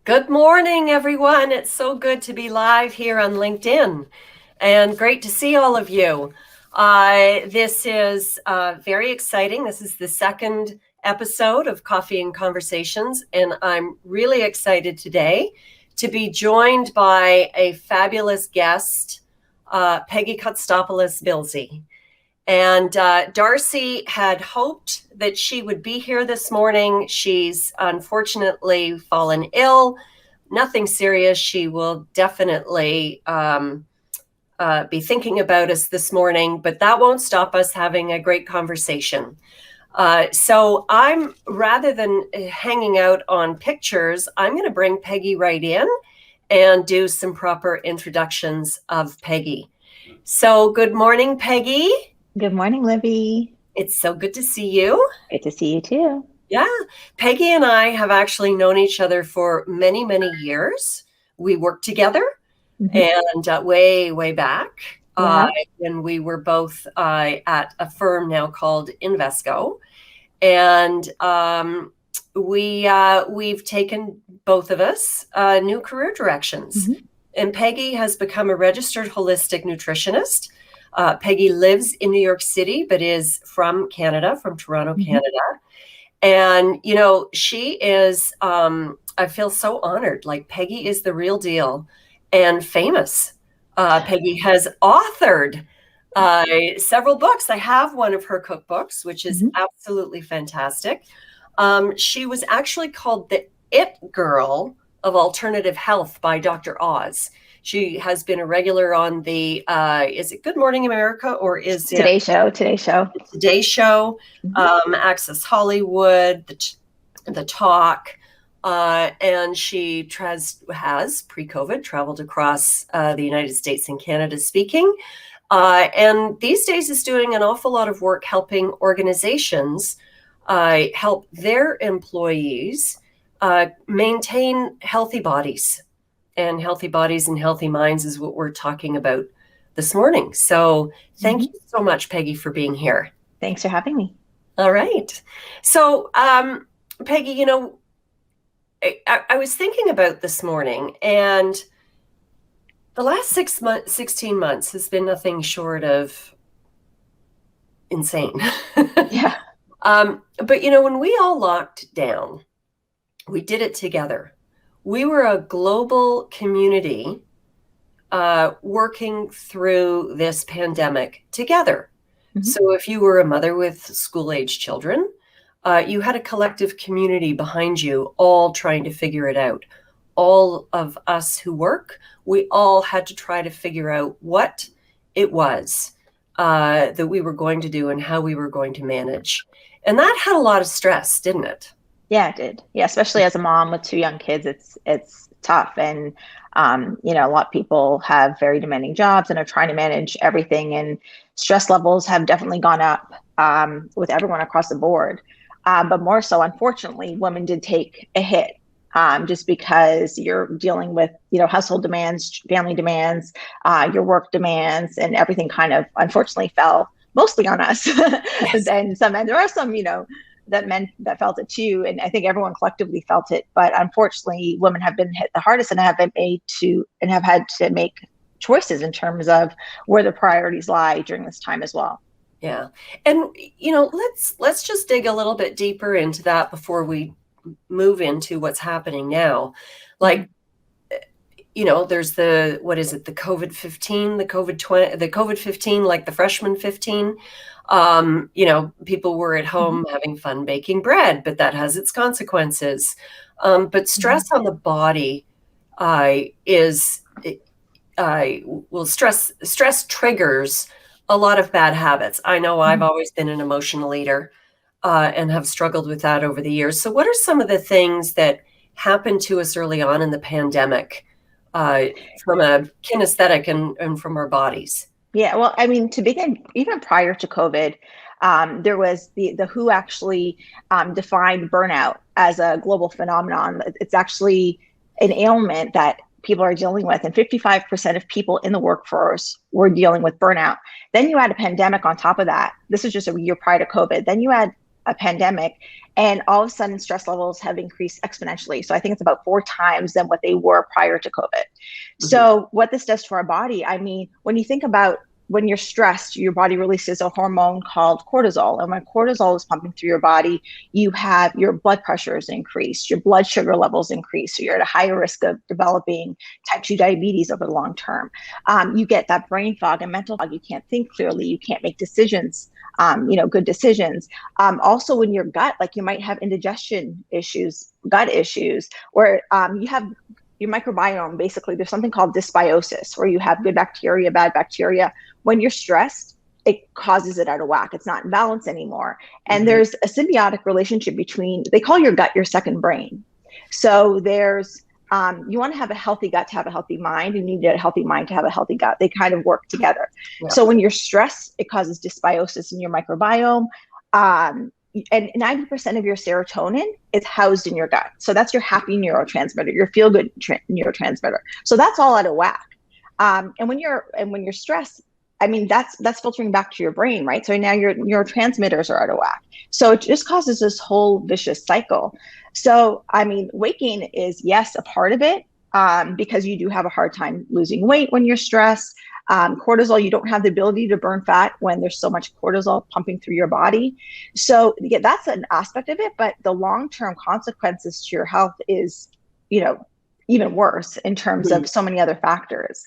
Good morning, everyone. It's so good to be live here on LinkedIn and great to see all of you. This is very exciting. This is the second episode of Coffee and Conversations, and I'm really excited today to be joined by a fabulous guest, Peggy Kotsopoulos Bilsey. And Darcy had hoped that she would be here this morning. She's unfortunately fallen ill. Nothing serious. She will definitely be thinking about us this morning, but that won't stop us having a great conversation. So I'm, rather than hanging out on pictures, I'm going to bring Peggy right in and do some proper introductions of Peggy. So good morning, Peggy. Good morning, Libby. It's so good to see you. Good to see you too. Yeah. Peggy and I have actually known each other for many, many years. We worked together and way back Yeah. when we were both at a firm now called Invesco. And we've taken, both of us, new career directions. And Peggy has become a registered holistic nutritionist. Peggy lives in New York City, but is from Canada, from Toronto, Canada. And, you know, she is, I feel so honored. Like, Peggy is the real deal and famous. Peggy has authored several books. I have one of her cookbooks, which is absolutely fantastic. She was actually called the It Girl of Alternative Health by Dr. Oz. She has been a regular on the, is it Good Morning America or is it Today Show? Today Show, Access Hollywood, the Talk, and she has pre-COVID traveled across the United States and Canada speaking, and these days is doing an awful lot of work helping organizations help their employees maintain healthy bodies. And healthy bodies and healthy minds is what we're talking about this morning. So thank you so much, Peggy, for being here. Thanks for having me. All right. So, Peggy, you know, I was thinking about this morning, and the last 16 months has been nothing short of insane. Yeah. But, you know, when we all locked down, we did it together. We were a global community working through this pandemic together. So if you were a mother with school-age children, you had a collective community behind you, all trying to figure it out. All of us who work, we all had to try to figure out what it was that we were going to do and how we were going to manage. And that had a lot of stress, didn't it? Yeah, it did. Yeah, especially as a mom with two young kids, it's tough. And you know, a lot of people have very demanding jobs and are trying to manage everything. And stress levels have definitely gone up with everyone across the board. But more so, unfortunately, women did take a hit just because you're dealing with, you know, household demands, family demands, your work demands, and everything kind of unfortunately fell mostly on us. Yes. And there are some, you know, that men that felt it too. And I think everyone collectively felt it. But unfortunately, women have been hit the hardest and have had to make choices in terms of where the priorities lie during this time as well. Yeah. And, you know, let's just dig a little bit deeper into that before we move into what's happening now. Like, you know, there's the, what is it? The COVID-15, the COVID-15, like the freshman 15. You know, people were at home having fun baking bread, but that has its consequences. But stress on the body stress triggers a lot of bad habits. I know I've always been an emotional eater and have struggled with that over the years. So what are some of the things that happened to us early on in the pandemic from a kinesthetic and from our bodies? Yeah, well, I mean, to begin, even prior to COVID, there was the WHO actually defined burnout as a global phenomenon. It's actually an ailment that people are dealing with, and 55% of people in the workforce were dealing with burnout. Then you add a pandemic on top of that. This is just a year prior to COVID. Then you add a pandemic, and all of a sudden stress levels have increased exponentially. So I think it's about 4 times than what they were prior to COVID. So what this does to our body, I mean, when you think about when you're stressed, your body releases a hormone called cortisol. And when cortisol is pumping through your body, you have your blood pressure is increased, your blood sugar levels increase. So you're at a higher risk of developing type 2 diabetes over the long term. You get that brain fog and mental fog. You can't think clearly. You can't make decisions, good decisions. Also, in your gut, like you might have indigestion issues, gut issues, where you have your microbiome. Basically, there's something called dysbiosis, where you have good bacteria, bad bacteria. When you're stressed, it causes it out of whack. It's not in balance anymore. And there's a symbiotic relationship between, they call your gut your second brain. So there's, you want to have a healthy gut to have a healthy mind, and you need a healthy mind to have a healthy gut. They kind of work together. Yeah. So when you're stressed, it causes dysbiosis in your microbiome. And 90% of your serotonin is housed in your gut. So that's your happy neurotransmitter, your feel-good neurotransmitter. So that's all out of whack. And when you're stressed, I mean, that's filtering back to your brain, right? So now your neurotransmitters are out of whack. So it just causes this whole vicious cycle. So, I mean, weight gain is, yes, a part of it, because you do have a hard time losing weight when you're stressed. Cortisol, you don't have the ability to burn fat when there's so much cortisol pumping through your body. So yeah, that's an aspect of it, but the long-term consequences to your health is, even worse in terms of so many other factors.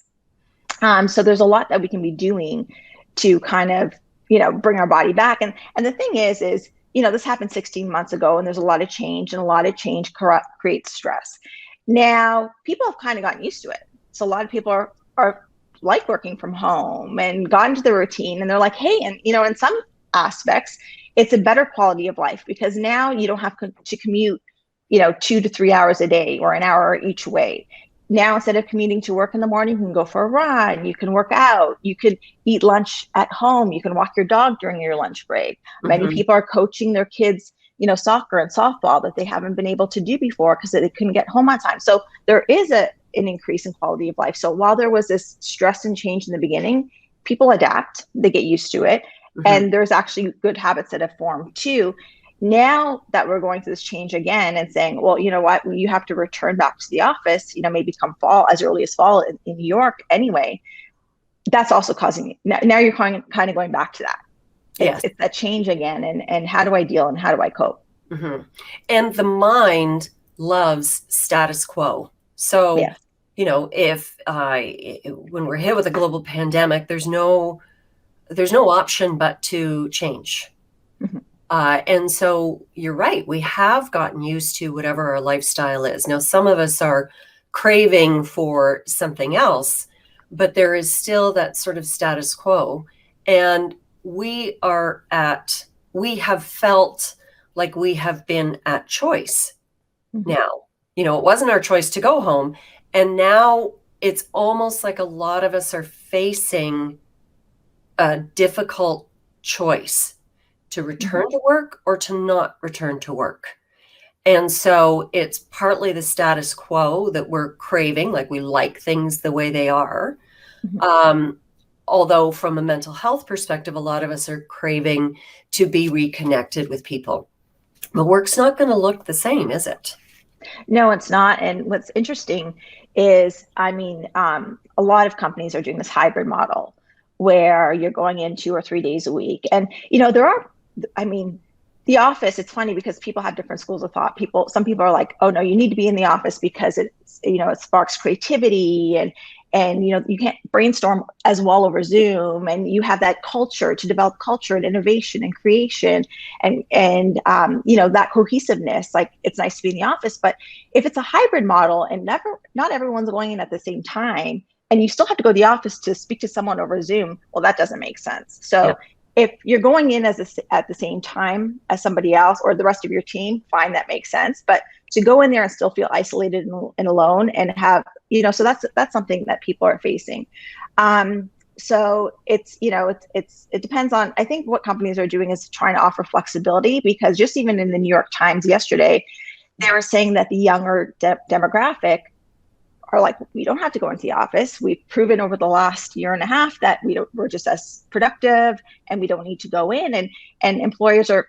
So there's a lot that we can be doing to kind of, bring our body back. And the thing is, this happened 16 months ago, and there's a lot of change, and a lot of change creates stress. Now, people have kind of gotten used to it. So a lot of people are like working from home and got into the routine, and they're like, hey, and in some aspects, it's a better quality of life, because now you don't have to commute, 2 to 3 hours a day or an hour each way. Now, instead of commuting to work in the morning, you can go for a run, you can work out, you could eat lunch at home, you can walk your dog during your lunch break. Many people are coaching their kids, soccer and softball that they haven't been able to do before because they couldn't get home on time. So there is an increase in quality of life. So while there was this stress and change in the beginning, people adapt, they get used to it. And there's actually good habits that have formed too. Now that we're going through this change again and saying, well, you know what, you have to return back to the office, maybe come fall, as early as fall in New York anyway, that's also causing, now you're kind of going back to that. Yes. It's that change again. And how do I deal and how do I cope? And the mind loves status quo. So, yeah. If when we're hit with a global pandemic, there's no option but to change. And so you're right. We have gotten used to whatever our lifestyle is. Now, some of us are craving for something else, but there is still that sort of status quo. And we have felt like we have been at choice. Now, it wasn't our choice to go home. And now it's almost like a lot of us are facing a difficult choice to return to work or to not return to work. And so it's partly the status quo that we're craving, like we like things the way they are. Although from a mental health perspective, a lot of us are craving to be reconnected with people. But work's not going to look the same, is it? No, it's not. And what's interesting is, a lot of companies are doing this hybrid model where you're going in 2 or 3 days a week. And, the office, it's funny because people have different schools of thought. Some people are like, oh no, you need to be in the office because it sparks creativity and you can't brainstorm as well over Zoom, and you have that culture to develop culture and innovation and creation and that cohesiveness. Like, it's nice to be in the office, but if it's a hybrid model and not everyone's going in at the same time, and you still have to go to the office to speak to someone over Zoom, well, that doesn't make sense. So if you're going in at the same time as somebody else or the rest of your team, fine, that makes sense. But to go in there and still feel isolated and alone and have, so that's something that people are facing. So it depends on, I think what companies are doing is trying to offer flexibility, because just even in the New York Times yesterday, they were saying that the younger demographic are like, we don't have to go into the office. We've proven over the last year and a half that we're just as productive and we don't need to go in. And employers are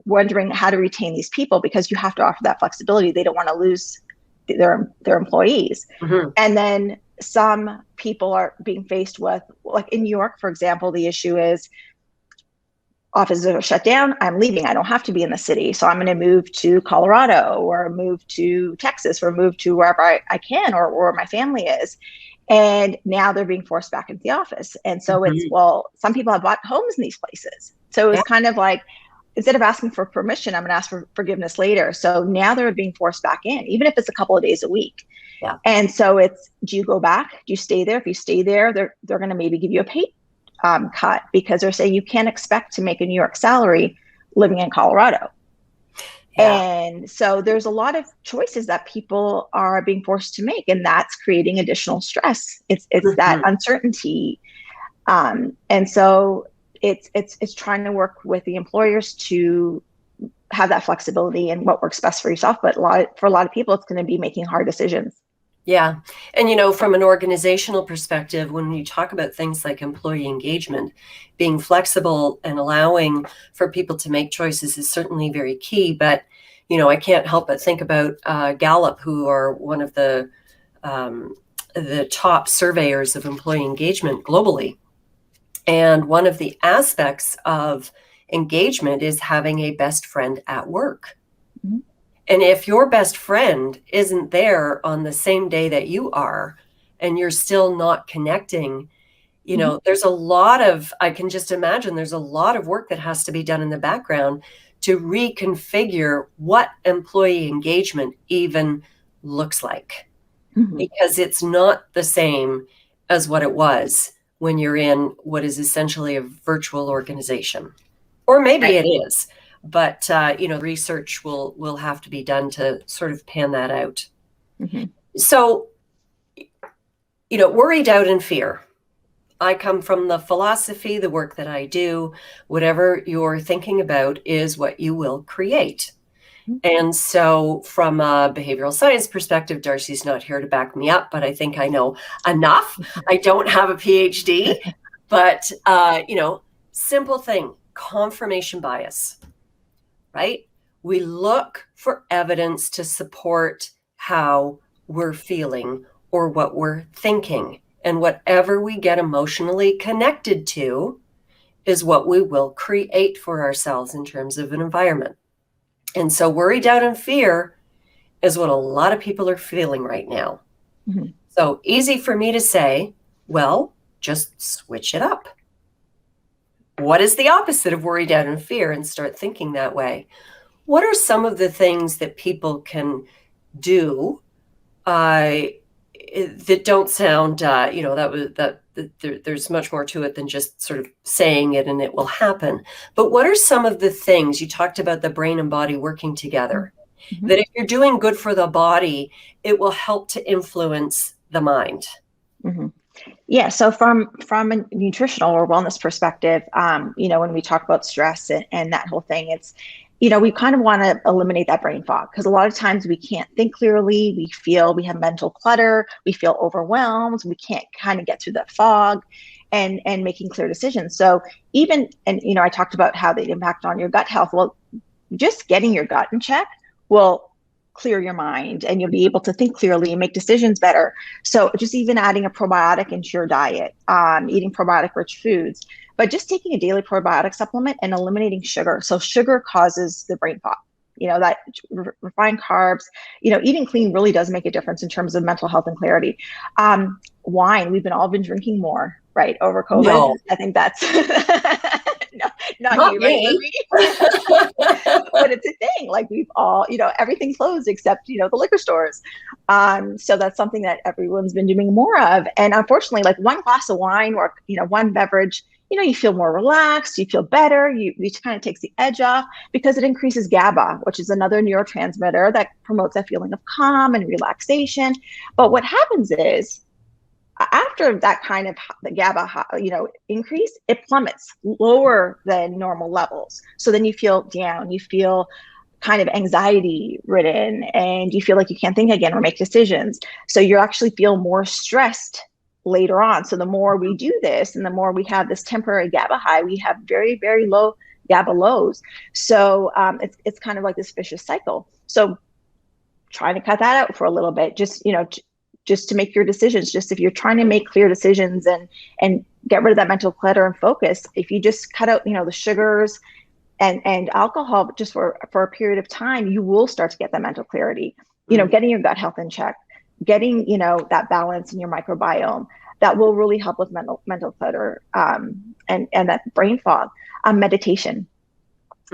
wondering how to retain these people, because you have to offer that flexibility. They don't want to lose their employees. Mm-hmm. And then some people are being faced with, like in New York, for example, the issue is offices are shut down. I'm leaving. I don't have to be in the city. So I'm going to move to Colorado or move to Texas or move to wherever I can, or where my family is. And now they're being forced back into the office. And so it's, well, some people have bought homes in these places. So it's kind of like, instead of asking for permission, I'm going to ask for forgiveness later. So now they're being forced back in, even if it's a couple of days a week. Yeah. And so it's, do you go back? Do you stay there? If you stay there, they're going to maybe give you a pay cut, because they're saying you can't expect to make a New York salary living in Colorado. Yeah. And so there's a lot of choices that people are being forced to make, and that's creating additional stress. It's that uncertainty. And so it's trying to work with the employers to have that flexibility and what works best for yourself. But for a lot of people, it's going to be making hard decisions. Yeah. And, from an organizational perspective, when you talk about things like employee engagement, being flexible and allowing for people to make choices is certainly very key. But, I can't help but think about Gallup, who are one of the top surveyors of employee engagement globally. And one of the aspects of engagement is having a best friend at work. Mm-hmm. And if your best friend isn't there on the same day that you are, and you're still not connecting, there's a lot of, I can just imagine there's a lot of work that has to be done in the background to reconfigure what employee engagement even looks like. Mm-hmm. Because it's not the same as what it was when you're in what is essentially a virtual organization. Or maybe it is. But, research will have to be done to sort of pan that out. Mm-hmm. So, worry, doubt, and fear. I come from the philosophy, the work that I do, whatever you're thinking about is what you will create. Mm-hmm. And so from a behavioral science perspective, Darcy's not here to back me up, but I think I know enough. I don't have a PhD, but, simple thing, confirmation bias. Right? We look for evidence to support how we're feeling or what we're thinking. And whatever we get emotionally connected to is what we will create for ourselves in terms of an environment. And so worry, doubt, and fear is what a lot of people are feeling right now. Mm-hmm. So easy for me to say, well, just switch it up. What is the opposite of worry, doubt, and fear? And start thinking that way. What are some of the things that people can do that don't sound, there's much more to it than just sort of saying it and it will happen. But what are some of the things, you talked about the brain and body working together, mm-hmm. that if you're doing good for the body, it will help to influence the mind? Mm-hmm. Yeah. So from a nutritional or wellness perspective, when we talk about stress and that whole thing, it's, we kind of want to eliminate that brain fog, because a lot of times we can't think clearly. We have mental clutter. We feel overwhelmed. We can't kind of get through that fog and making clear decisions. So I talked about how they impact on your gut health. Well, just getting your gut in check will clear your mind, and you'll be able to think clearly and make decisions better. So just even adding a probiotic into your diet, eating probiotic rich foods, but just taking a daily probiotic supplement and eliminating sugar. So sugar causes the brain fog, that refined carbs, eating clean really does make a difference in terms of mental health and clarity. Wine, we've all been drinking more, right, over COVID. No. I think that's no, not you, me. Right? But it's a thing. Like we've all, everything's closed except, the liquor stores. So that's something that everyone's been doing more of. And unfortunately, like one glass of wine or, one beverage, you feel more relaxed, you feel better, it kind of takes the edge off, because it increases GABA, which is another neurotransmitter that promotes that feeling of calm and relaxation. But what happens is, after that kind of the GABA, increase, it plummets lower than normal levels. So then you feel down, you feel kind of anxiety ridden, and you feel like you can't think again or make decisions. So you actually feel more stressed later on. So the more we do this and the more we have this temporary GABA high, we have very, very low GABA-lows. So it's kind of like this vicious cycle. So trying to cut that out for a little bit, just to make your decisions. Just if you're trying to make clear decisions and get rid of that mental clutter and focus, if you just cut out, the sugars and alcohol just for a period of time, you will start to get that mental clarity. Getting your gut health in check, getting that balance in your microbiome, that will really help with mental clutter and that brain fog. Meditation.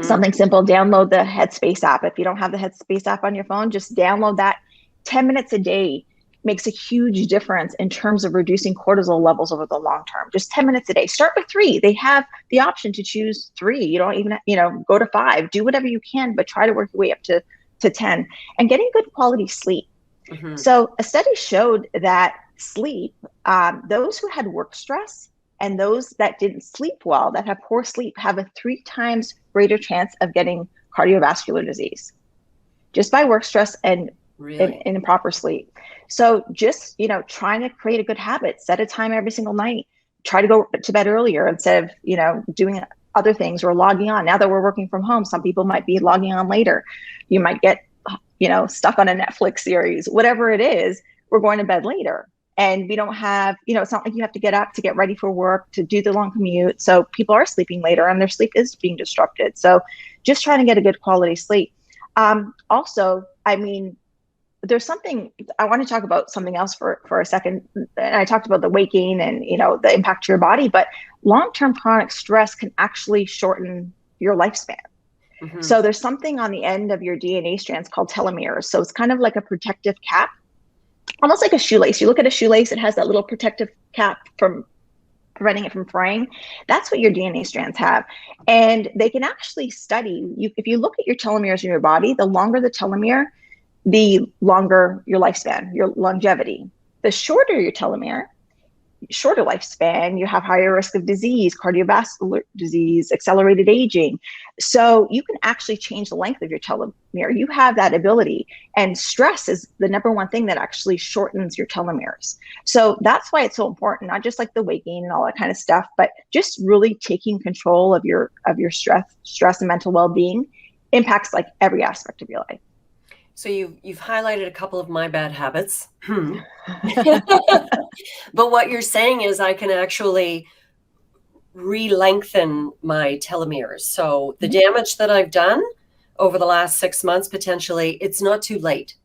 Something simple. Download the Headspace app. If you don't have the Headspace app on your phone, just download that. 10 minutes a day makes a huge difference in terms of reducing cortisol levels over the long term. Just 10 minutes a day. Start with 3. They have the option to choose 3. You don't even, go to 5. Do whatever you can, but try to work your way up to 10. And getting good quality sleep. Mm-hmm. So a study showed that sleep, those who had work stress and those that didn't sleep well, that have poor sleep, have a 3 times greater chance of getting cardiovascular disease just by work stress and improper sleep. So just, trying to create a good habit, set a time every single night, try to go to bed earlier instead of, doing other things or logging on. Now that we're working from home, some people might be logging on later. You might get, stuck on a Netflix series, whatever it is, we're going to bed later. And we don't have, it's not like you have to get up to get ready for work, to do the long commute. So people are sleeping later and their sleep is being disrupted. So just trying to get a good quality sleep. Also, there's something I want to talk about, something else for a second. And I talked about the weight gain and, the impact to your body, but long-term chronic stress can actually shorten your lifespan. Mm-hmm. So there's something on the end of your DNA strands called telomeres. So it's kind of like a protective cap, almost like a shoelace. You look at a shoelace, it has that little protective cap from preventing it from fraying. That's what your DNA strands have. And they can actually study, if you look at your telomeres in your body, the longer the telomere, the longer your lifespan, your longevity. The shorter your telomere, shorter lifespan, you have higher risk of disease, cardiovascular disease, accelerated aging. So you can actually change the length of your telomere. You have that ability. And stress is the number one thing that actually shortens your telomeres. So that's why it's so important, not just like the weight gain and all that kind of stuff, but just really taking control of your stress and mental well-being impacts like every aspect of your life. So you've highlighted a couple of my bad habits. But what you're saying is I can actually re-lengthen my telomeres. So the damage that I've done over the last 6 months, potentially, it's not too late.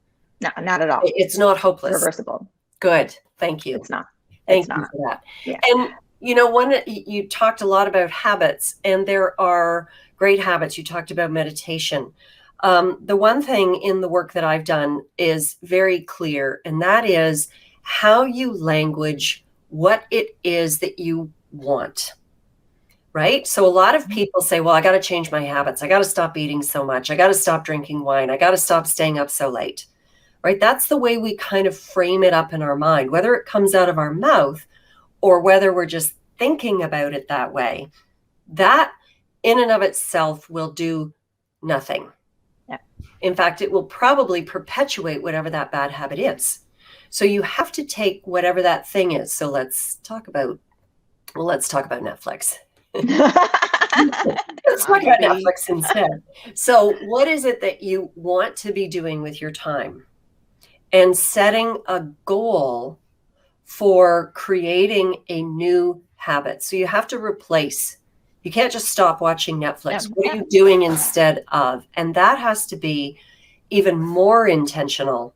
No, not at all. It's not hopeless. Reversible. Good. Thank you. It's not. Thank you for that. Yeah. And you talked a lot about habits, and there are great habits. You talked about meditation. The one thing in the work that I've done is very clear, and that is how you language what it is that you want, right? So a lot of people say, well, I got to change my habits. I got to stop eating so much. I got to stop drinking wine. I got to stop staying up so late, right? That's the way we kind of frame it up in our mind, whether it comes out of our mouth or whether we're just thinking about it that way. That in and of itself will do nothing. In fact, it will probably perpetuate whatever that bad habit is. So you have to take whatever that thing is. So let's talk about Netflix. Let's talk about Netflix instead. So what is it that you want to be doing with your time? And setting a goal for creating a new habit. So you have to replace. You can't just stop watching Netflix. What are you doing instead of? And that has to be even more intentional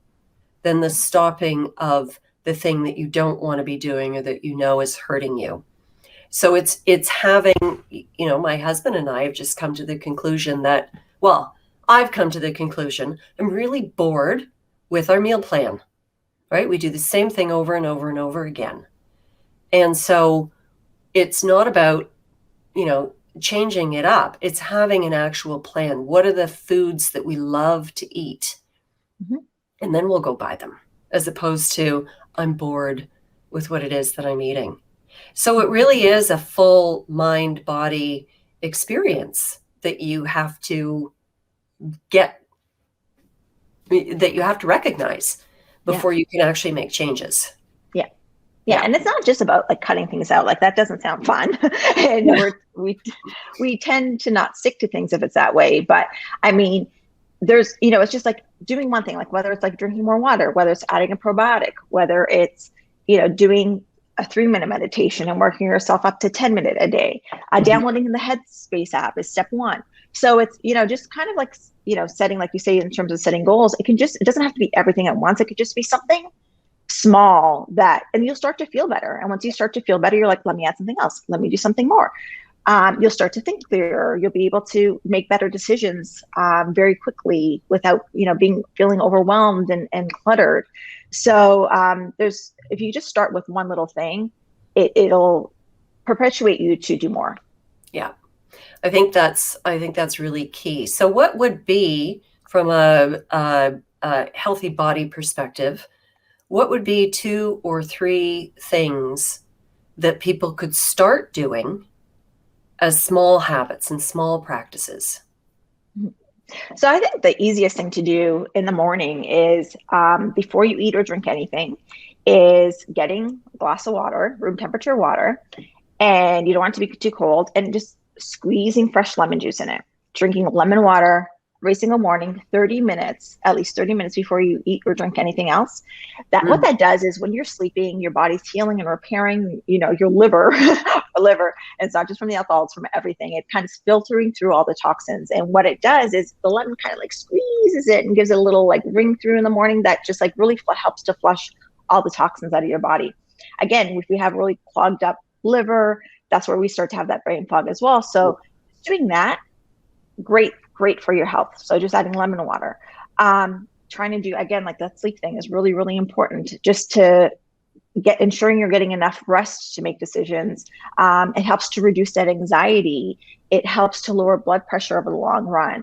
than the stopping of the thing that you don't want to be doing or that you know is hurting you. So it's having, my husband and I have just come to the conclusion that, I've come to the conclusion I'm really bored with our meal plan, right? We do the same thing over and over and over again. And so it's not about, changing it up. It's having an actual plan. What are the foods that we love to eat? Mm-hmm. And then we'll go buy them, as opposed to I'm bored with what it is that I'm eating. So it really is a full mind body experience that you have to recognize before you can actually make changes. Yeah, and it's not just about like cutting things out. Like that doesn't sound fun, and Yeah. we tend to not stick to things if it's that way. But I mean, there's it's just like doing one thing, like whether it's like drinking more water, whether it's adding a probiotic, whether it's doing a 3-minute meditation and working yourself up to 10-minute a day. Mhm. Downloading the Headspace app is step one. So it's just kind of like setting, like you say, in terms of setting goals. It doesn't have to be everything at once. It could just be something small and you'll start to feel better. And once you start to feel better, you're like, let me add something else. Let me do something more. You'll start to think clearer. You'll be able to make better decisions very quickly without, feeling overwhelmed and cluttered. So if you just start with one little thing, it'll perpetuate you to do more. Yeah. I think that's really key. So what would be, from a healthy body perspective, what would be 2 or 3 things that people could start doing as small habits and small practices? So I think the easiest thing to do in the morning is before you eat or drink anything is getting a glass of water, room temperature water, and you don't want it to be too cold, and just squeezing fresh lemon juice in it, drinking lemon water every single morning, at least 30 minutes before you eat or drink anything else. What that does is when you're sleeping, your body's healing and repairing, your liver, liver. And it's not just from the alcohol, it's from everything. It kind of filtering through all the toxins. And what it does is the lemon kind of like squeezes it and gives it a little like ring through in the morning that just like really helps to flush all the toxins out of your body. Again, if we have really clogged up liver, that's where we start to have that brain fog as well. So doing that, great for your health. So just adding lemon water. Trying to do, again, like that sleep thing is really, really important, just to ensuring you're getting enough rest to make decisions. It helps to reduce that anxiety. It helps to lower blood pressure over the long run.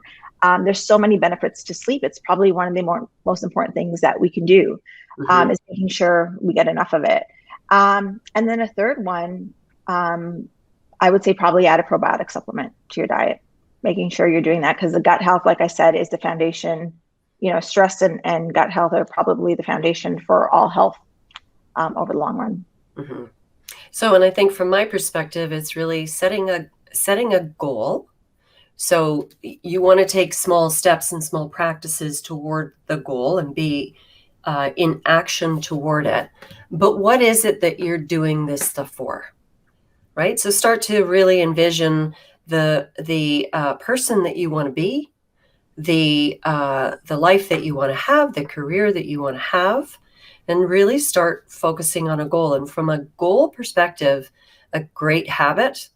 There's so many benefits to sleep. It's probably one of the most important things that we can do, is making sure we get enough of it. And then a third one, I would say probably add a probiotic supplement to your diet, making sure you're doing that, because the gut health, like I said, is the foundation. Stress and gut health are probably the foundation for all health over the long run. Mm-hmm. So, and I think from my perspective, it's really setting a goal. So you want to take small steps and small practices toward the goal and be in action toward it. But what is it that you're doing this stuff for? Right? So start to really envision the person that you want to be, the life that you want to have, the career that you want to have, and really start focusing on a goal. And from a goal perspective, a great habit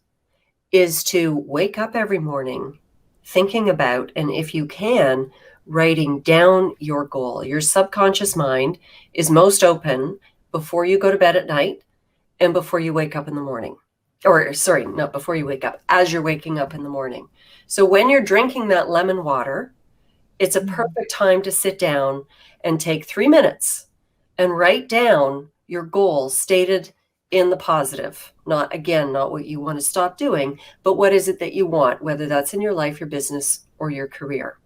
is to wake up every morning thinking about, and if you can, writing down your goal. Your subconscious mind is most open before you go to bed at night and before you wake up in the morning. Or sorry, not before you wake up, as you're waking up in the morning. So when you're drinking that lemon water, it's a perfect time to sit down and take 3 minutes and write down your goals stated in the positive. Not what you want to stop doing, but what is it that you want, whether that's in your life, your business, or your career.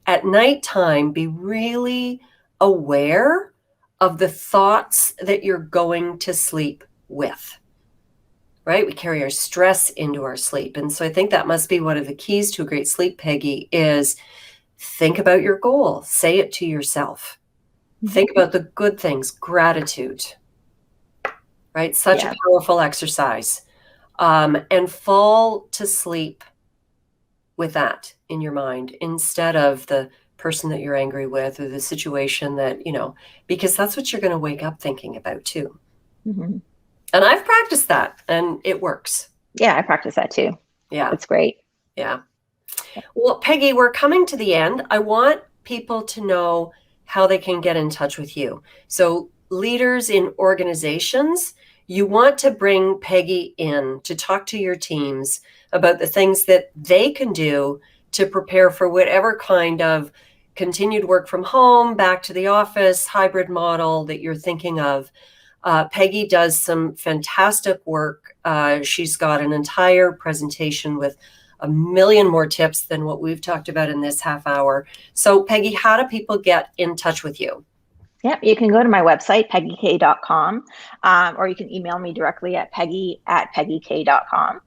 At nighttime, be really aware of the thoughts that you're going to sleep with. Right? We carry our stress into our sleep. And so I think that must be one of the keys to a great sleep, Peggy, is think about your goal. Say it to yourself. Think about the good things, gratitude, right? Such a powerful exercise. And fall to sleep with that in your mind instead of the person that you're angry with or the situation that, because that's what you're going to wake up thinking about too. Mm-hmm. And I've practiced that and it works. Yeah, I practice that too. Yeah. It's great. Yeah. Well, Peggy, we're coming to the end. I want people to know how they can get in touch with you. So leaders in organizations, you want to bring Peggy in to talk to your teams about the things that they can do to prepare for whatever kind of continued work from home, back to the office, hybrid model that you're thinking of. Peggy does some fantastic work. She's got an entire presentation with a million more tips than what we've talked about in this half hour. So Peggy, how do people get in touch with you? Yep, you can go to my website, peggyk.com, or you can email me directly at peggy@peggyk.com.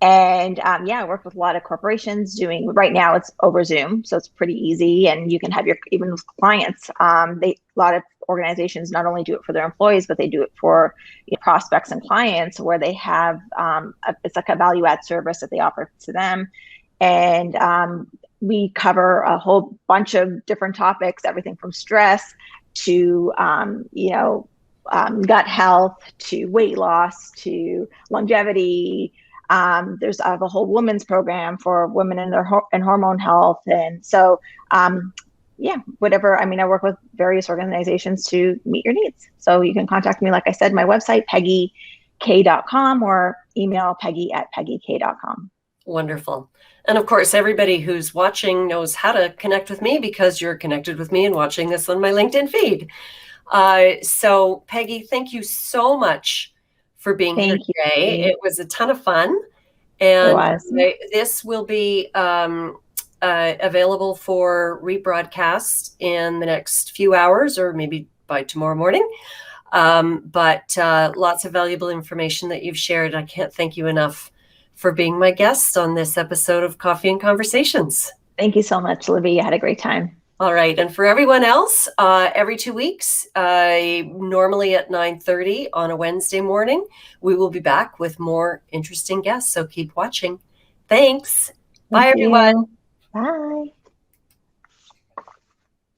And yeah, I work with a lot of corporations doing, right now it's over Zoom, so it's pretty easy. And you can have even with clients, a lot of organizations not only do it for their employees, but they do it for prospects and clients where they have, it's like a value add service that they offer to them. And we cover a whole bunch of different topics, everything from stress to, gut health, to weight loss, to longevity. There's a whole women's program for women in their and hormone health. And so, yeah, whatever. I mean, I work with various organizations to meet your needs. So you can contact me, like I said, my website, peggyk.com, or email peggy@peggyk.com. Wonderful. And of course, everybody who's watching knows how to connect with me because you're connected with me and watching this on my LinkedIn feed. So Peggy, thank you so much for being here Thank you. today. It was a ton of fun. It And was. this will be available for rebroadcast in the next few hours or maybe by tomorrow morning. But lots of valuable information that you've shared. I can't thank you enough for being my guest on this episode of Coffee and Conversations. Thank you so much, Libby. I had a great time. All right. And for everyone else, every 2 weeks, normally at 9:30 on a Wednesday morning, we will be back with more interesting guests. So keep watching. Thanks. Bye, everyone. Bye.